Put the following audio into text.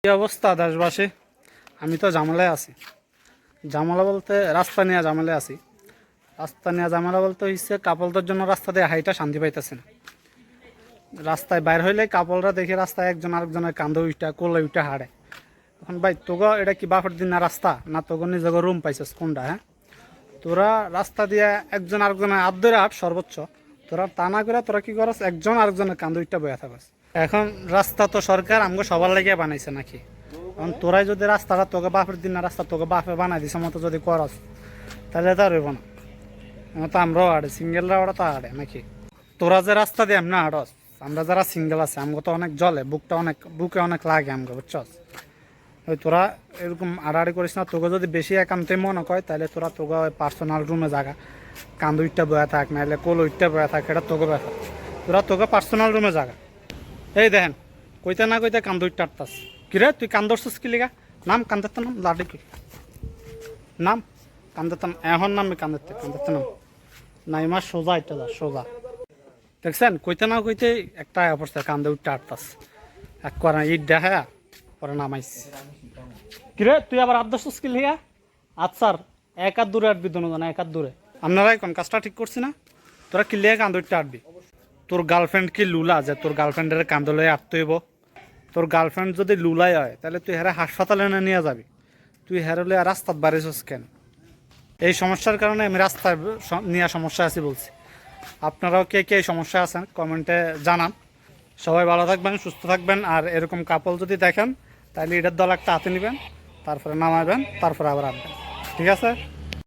কি অবস্থা দেশবাসী? আমি তো ঝামেলায় আছি। ঝামেলা বলতে রাস্তা নিয়ে ঝামেলায় আছি। রাস্তা নিয়ে ঝামেলা বলতে হচ্ছে কাপলদের জন্য রাস্তা দিয়ে হাইটা শান্তি পাইতেছে না। রাস্তায় বাইর হইলে কাপলরা দেখে রাস্তায় একজন আরেকজনের কান্দে উইটা কোলে উইটা হাড়ে। এখন ভাই তোগো এটা কি বাপের দিন না রাস্তা না তোগো নিজের রুম পাইছিস কোনটা? হ্যাঁ, তোরা রাস্তা দিয়ে একজন আরেকজনের হাত ধরে হাট সর্বোচ্চ, তোরা তা না করে তোরা কি করস একজন আরেকজনের কান্দে উইটা বয়া থাকস। এখন রাস্তা তো সরকার আমগো সবার লাগিয়ে বানাইছে নাকি? এখন তোরাই যদি রাস্তাটা তোকে বাপের দিন না রাস্তা তোকে বাপে বানাই দিছে মতো যদি করস তাহলে তো আর হইব না। তো আমরাও হাড়ে সিঙ্গেলরা ওরা তো হাড়ে নাকি? তোরা যে রাস্তা দিয়ে এমনি হাঁটস, আমরা যারা সিঙ্গেল আছে আমগো তো অনেক জলে, বুকে অনেক লাগে আমগো, বুঝছস? ওই তোরা এরকম আড়াআড়ি করিস না। তোকে যদি বেশি একান্তে মনে কয় তাহলে তোরা তোকে ওই পার্সোনাল রুমে জায়গা কান্দ উইটটা বয়া থাক, নাহলে কোল উইটটা বয়া থাক, এটা তোকে ব্যাপার। তোরা তোকে পার্সোনাল রুমে জায়গা। এই দেখেন কইতে না কইতে কান্দ উইটটা আটতাস। কিরে তুই কান্দরছিস কি লিগা? নাম কান্দাতে নাম লাডি কি নাম কান্দাতাম এখন নামে কান্দাতে নাম নাই মা সোজা এটা যা সোজা। দেখছেন কইতে না কইতে একটা অবস্থা কান্দে উঠতে আটতাস এক করে ইট দেখা পরে নামাইস। কিরে তুই আবার আদর্শ স্কিল হিয়া আচ্ছার এক হাত দূরে আটবি দুজন, এক হাত দূরে। আপনারাই কোন কাজটা ঠিক করছি না? তোরা কিলিয়া কান্দ উঠতে আটবি? তোর গার্লফ্রেন্ড কি লুলা যে তোর গার্লফ্রেন্ডের কান্দ লয়ে আটতে হইব? তোর গার্লফ্রেন্ড যদি লুলাই হয় তাহলে তুই হেরে হাসপাতালে নিয়ে যাবি। তুই হেরলে রাস্তাত বাড়িছস কেন? এই সমস্যার কারণে আমি রাস্তায় নিয়ে সমস্যা আছি বলছি। আপনারাও কে কে এই সমস্যা আছেন কমেন্টে জানান। সবাই ভালো থাকবেন, সুস্থ থাকবেন। আর এরকম কাপল যদি দেখেন তাহলে এটার দল একটা হাতে নেবেন, তারপরে নামাবেন, তারপরে আবার আনবেন। ঠিক আছে?